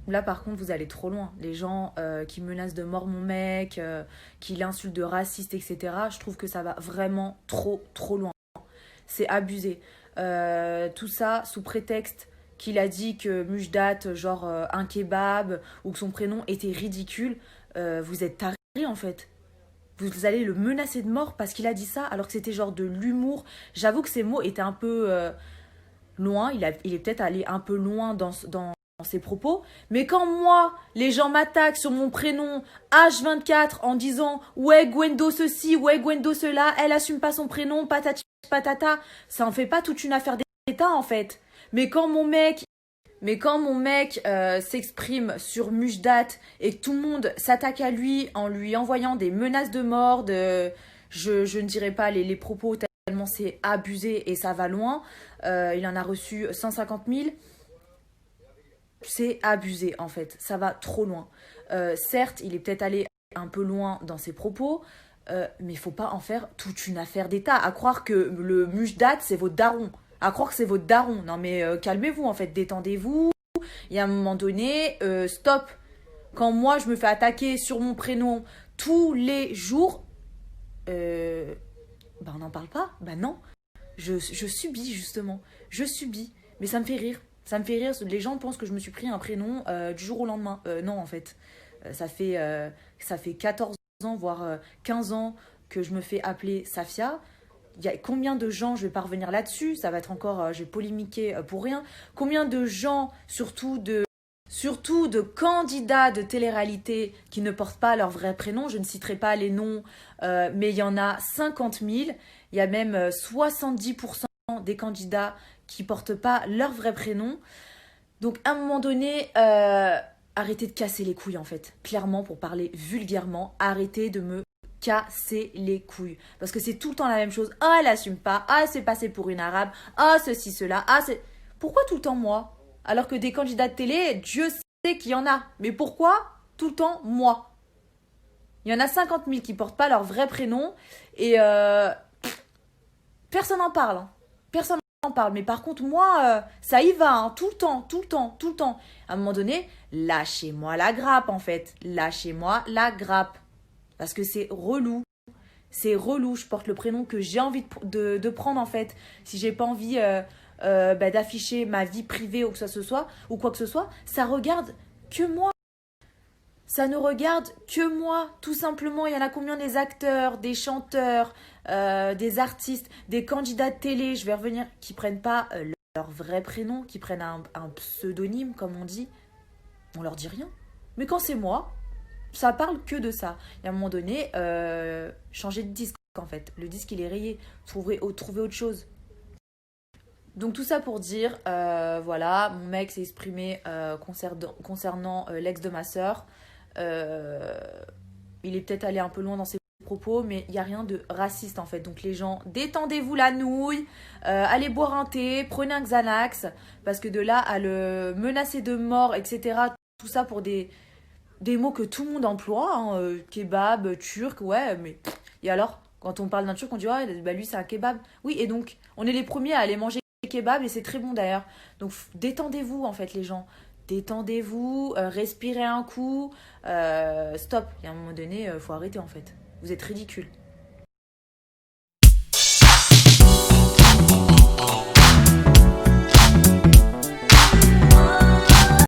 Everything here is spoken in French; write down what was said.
Là, par contre, vous allez trop loin. Les gens qui menacent de mort mon mec, qui l'insultent de raciste, etc. Je trouve que ça va vraiment trop, trop loin. C'est abusé. Tout ça sous prétexte qu'il a dit que Mujdat, genre un kebab, ou que son prénom était ridicule. Vous êtes tarés, en fait. Vous allez le menacer de mort parce qu'il a dit ça, alors que c'était genre de l'humour. J'avoue que ces mots étaient un peu loin. Il est peut-être allé un peu loin dans ses propos. Mais quand moi, les gens m'attaquent sur mon prénom H24 en disant ouais, Gwendo ceci, ouais, Gwendo cela, elle assume pas son prénom, patati patata, ça en fait pas toute une affaire d'État en fait. Mais quand mon mec s'exprime sur Mujdat et que tout le monde s'attaque à lui en lui envoyant des menaces de mort, je ne dirais pas les propos tellement c'est abusé et ça va loin. Il en a reçu 150 000. C'est abusé en fait, ça va trop loin. Certes, il est peut-être allé un peu loin dans ses propos, mais il faut pas en faire toute une affaire d'État. À croire que le Mujdat, c'est votre daron. À croire que c'est votre daron. Non mais calmez-vous en fait, détendez-vous. Il y a un moment donné, stop. Quand moi je me fais attaquer sur mon prénom tous les jours, on n'en parle pas. Bah non, je subis justement. Je subis. Mais ça me fait rire. Ça me fait rire. Les gens pensent que je me suis pris un prénom du jour au lendemain. Non, en fait. Ça fait 14 ans, voire 15 ans que je me fais appeler Safia. Il y a combien de gens, je vais pas revenir là-dessus, ça va être encore, je vais polémiquer pour rien. Combien de gens, surtout de candidats de télé-réalité qui ne portent pas leur vrai prénom, je ne citerai pas les noms, mais il y en a 50 000. Il y a même 70% des candidats qui portent pas leur vrai prénom. Donc à un moment donné, arrêtez de casser les couilles en fait. Clairement, pour parler vulgairement, arrêtez de me casser les couilles. Parce que c'est tout le temps la même chose. Ah, elle assume pas. Ah, elle s'est passée pour une arabe. Ah, ceci, cela. Ah, c'est... Pourquoi tout le temps moi? Alors que des candidats de télé, Dieu sait qu'il y en a. Mais pourquoi tout le temps moi? Il y en a 50 000 qui portent pas leur vrai prénom. Et personne n'en parle. Hein. Personne n'en parle. Mais par contre, moi, ça y va. Hein, tout le temps, tout le temps, tout le temps. À un moment donné, lâchez-moi la grappe en fait. Lâchez-moi la grappe. Parce que c'est relou. C'est relou. Je porte le prénom que j'ai envie de prendre en fait. Si j'ai pas envie d'afficher ma vie privée ou que ça soit, ou quoi que ce soit, ça regarde que moi. Ça ne regarde que moi, tout simplement. Il y en a combien des acteurs, des chanteurs, des artistes, des candidats de télé, je vais revenir, qui prennent pas leur vrai prénom, qui prennent un pseudonyme, comme on dit. On leur dit rien. Mais quand c'est moi, ça parle que de ça. Et à un moment donné, changer de disque en fait. Le disque il est rayé. Trouver autre chose. Donc tout ça pour dire, voilà, mon mec s'est exprimé concernant l'ex de ma sœur. Euh, il est peut-être allé un peu loin dans ses propos, mais il n'y a rien de raciste en fait. Donc les gens, détendez-vous la nouille, allez boire un thé, prenez un Xanax, parce que de là à le menacer de mort, etc., tout ça pour des mots que tout le monde emploie, hein, kebab, turc, ouais, mais... Et alors, quand on parle d'un turc, on dit, ah, bah lui, c'est un kebab. Oui, et donc, on est les premiers à aller manger kebab, et c'est très bon d'ailleurs. Donc, détendez-vous, en fait, les gens. Détendez-vous, respirez un coup, stop. Il y a un moment donné, faut arrêter, en fait. Vous êtes ridicules.